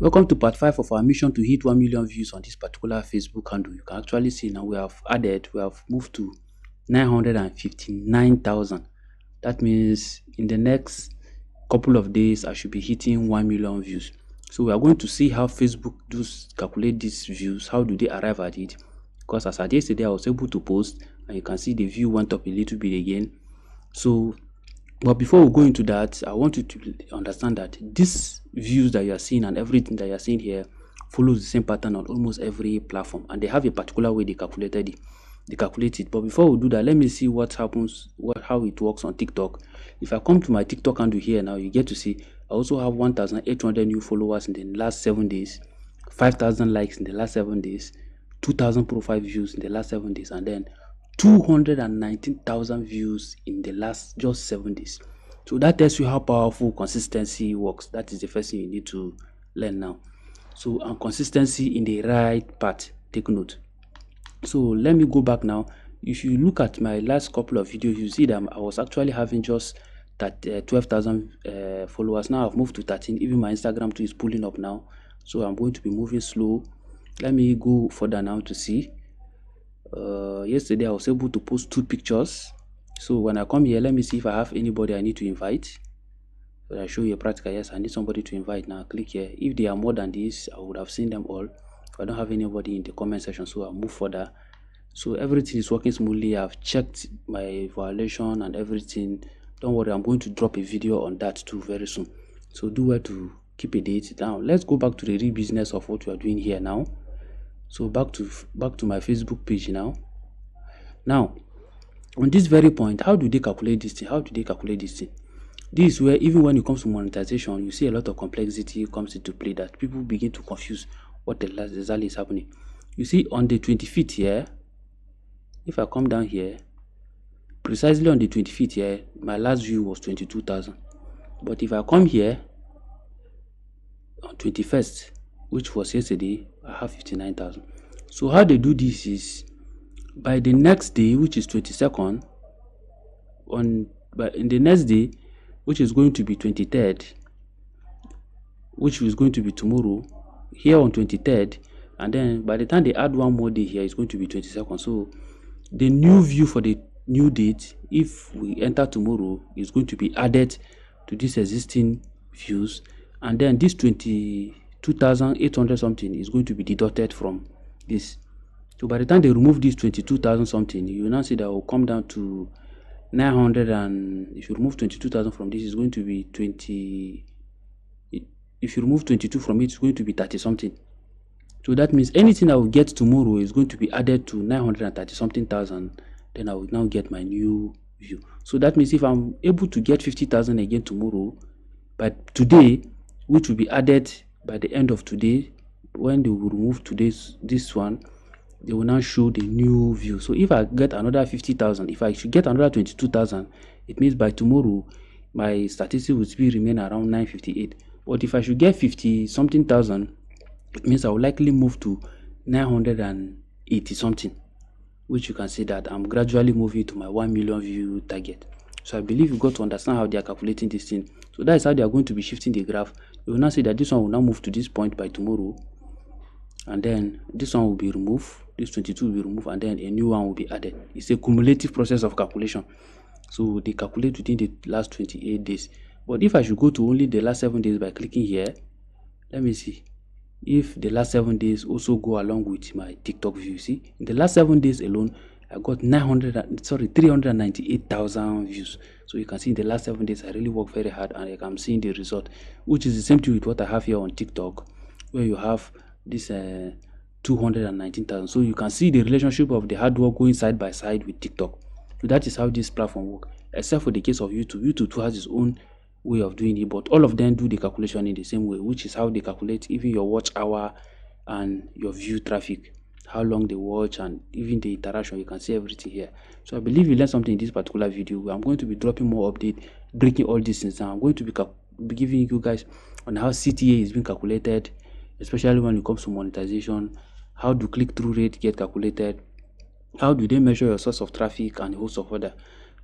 Welcome to part 5 of our mission to hit 1 million views on this particular Facebook handle. You can actually see now we have moved to 959,000. That means in the next couple of days, I should be hitting 1 million views. So we are going to see how Facebook does calculate these views. How do they arrive at it? Because as at yesterday, I was able to post and you can see the view went up a little bit again. So but before we go into that, I want you to understand that these views that you are seeing and everything that you are seeing here follows the same pattern on almost every platform, and they have a particular way they calculate it. But before we do that, let me see what happens, how it works on TikTok. If I come to my TikTok handle here now, you get to see I also have 1,800 new followers in the last 7 days, 5,000 likes in the last 7 days, 2,000 profile views in the last 7 days, and then 219,000 views in the last just 7 days. So that tells you how powerful consistency works. That is the first thing you need to learn now. So, and consistency in the right path, take note. So let me go back now. If you look at my last couple of videos, you see that I was actually having just that 12,000 followers. Now I've moved to 13. Even my Instagram too is pulling up now. So I'm going to be moving slow. Let me go further now to see. Yesterday I was able to post 2 pictures. So when I come here, let me see if I have anybody I need to invite. So I show you a practical. Yes, I need somebody to invite. Now click here. If they are more than this, I would have seen them all. If I don't have anybody in the comment section, so I'll move further. So everything is working smoothly. I've checked my violation and everything. Don't worry, I'm going to drop a video on that too very soon. So do well to keep a date. Now let's go back to the real business of what we are doing here now. So back to my Facebook page now. Now, on this very point, how do they calculate this thing? This is where even when it comes to monetization, you see a lot of complexity comes into play that people begin to confuse what exactly is happening. You see on the 25th here, if I come down here, precisely on the 25th here, my last view was 22,000. But if I come here on 21st, which was yesterday, I have 59,000. So how they do this is by the next day, which is 22nd, in the next day, which is going to be 23rd, which is going to be tomorrow, here on 23rd, and then by the time they add one more day here, it's going to be 22nd. So the new view for the new date, if we enter tomorrow, is going to be added to this existing views, and then this 22,800 something is going to be deducted from this. So by the time they remove this 22,000 something, you will now see that will come down to 900, and if you remove 22,000 from this, it's going to be 20. If you remove 22 from it, it's going to be 30 something. So that means anything I will get tomorrow is going to be added to 930 something thousand. Then I will now get my new view. So that means if I'm able to get 50,000 again tomorrow, but today, which will be added by the end of today, when they will remove this one, they will now show the new view. So if I get another 50,000, if I should get another 22,000, it means by tomorrow my statistics will still remain around 958. But if I should get 50 something thousand, it means I will likely move to 980 something, which you can see that I'm gradually moving to my 1 million view target. So I believe you got to understand how they are calculating this thing. So that is how they are going to be shifting the graph. You will now see that this one will now move to this point by tomorrow, and then this one will be removed, this 22 will be removed, and then a new one will be added. It's a cumulative process of calculation. So they calculate within the last 28 days. But if I should go to only the last 7 days by clicking here, let me see if the last 7 days also go along with my TikTok view. See, in the last 7 days alone, I got 398,000 views. So you can see in the last 7 days, I really worked very hard, and I'm seeing the result, which is the same thing with what I have here on TikTok, where you have this 219,000. So you can see the relationship of the hard work going side by side with TikTok. So that is how this platform works, except for the case of YouTube. YouTube too has its own way of doing it, but all of them do the calculation in the same way, which is how they calculate even your watch hour and your view traffic, how long they watch, and even the interaction. You can see everything here. So I believe you learned something in this particular video. I'm going to be dropping more update, breaking all these things down. I'm going to be giving you guys on how CTA is being calculated, especially when it comes to monetization. How do click-through rate get calculated? How do they measure your source of traffic and a host of other?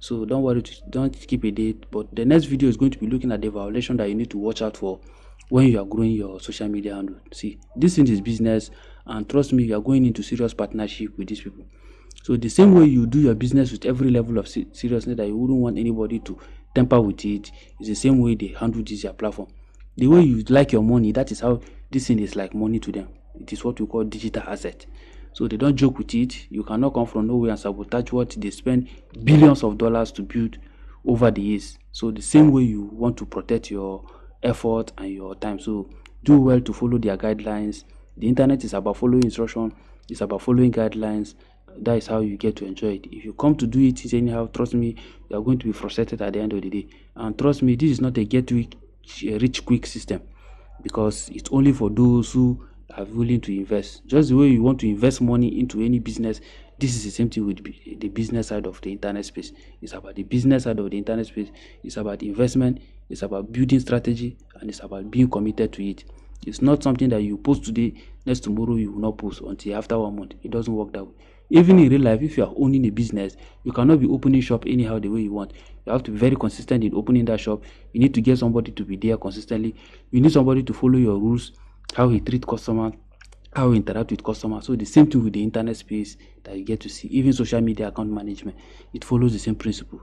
So don't worry, don't keep a date, but the next video is going to be looking at the violation that you need to watch out for when you are growing your social media handle. See, this thing is business, and trust me, you are going into serious partnership with these people. So the same way you do your business with every level of seriousness that you wouldn't want anybody to tamper with it, is the same way they handle this your platform. The way you like your money, that is how this thing is like money to them. It is what we call digital asset. So they don't joke with it. You cannot come from nowhere and sabotage what they spend billions of dollars to build over the years. So the same way you want to protect your effort and your time. So do well to follow their guidelines. The internet is about following instruction. It's about following guidelines. That is how you get to enjoy it. If you come to do it anyhow, trust me, you are going to be frustrated at the end of the day. And trust me, this is not a rich quick system, because it's only for those who are willing to invest. Just the way you want to invest money into any business, this is the same thing with the business side of the internet space. It's about the business side of the internet space. It's about investment. It's about building strategy, and it's about being committed to it. It's not something that you post today, next tomorrow you will not post until after 1 month. It doesn't work that way. Even in real life, if you are owning a business, you cannot be opening shop anyhow the way you want. You have to be very consistent in opening that shop. You need to get somebody to be there consistently. You need somebody to follow your rules, how he treat customer, how he interact with customers. So the same thing with the internet space that you get to see. Even social media account management, it follows the same principle.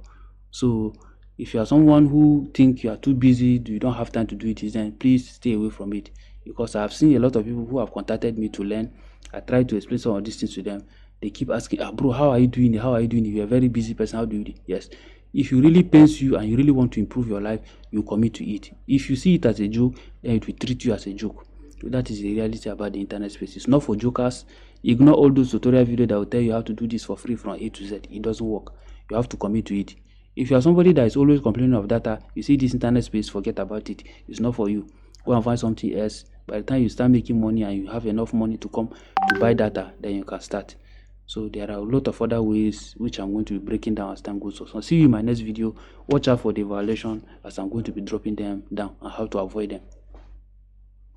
So if you are someone who think you are too busy, you don't have time to do it, then please stay away from it. Because I have seen a lot of people who have contacted me to learn. I try to explain some of these things to them. They keep asking, bro, how are you doing it? How are you doing it? You're a very busy person. How do you do it? Yes. If you really pains you and you really want to improve your life, you commit to it. If you see it as a joke, then it will treat you as a joke. So that is the reality about the internet space. It's not for jokers. Ignore all those tutorial videos that will tell you how to do this for free from A to Z. It doesn't work. You have to commit to it. If you are somebody that is always complaining of data, you see this internet space, forget about it. It's not for you. Go and find something else. By the time you start making money and you have enough money to come to buy data, then you can start. So there are a lot of other ways which I'm going to be breaking down as time goes on. So see you in my next video. Watch out for the violation, as I'm going to be dropping them down and how to avoid them.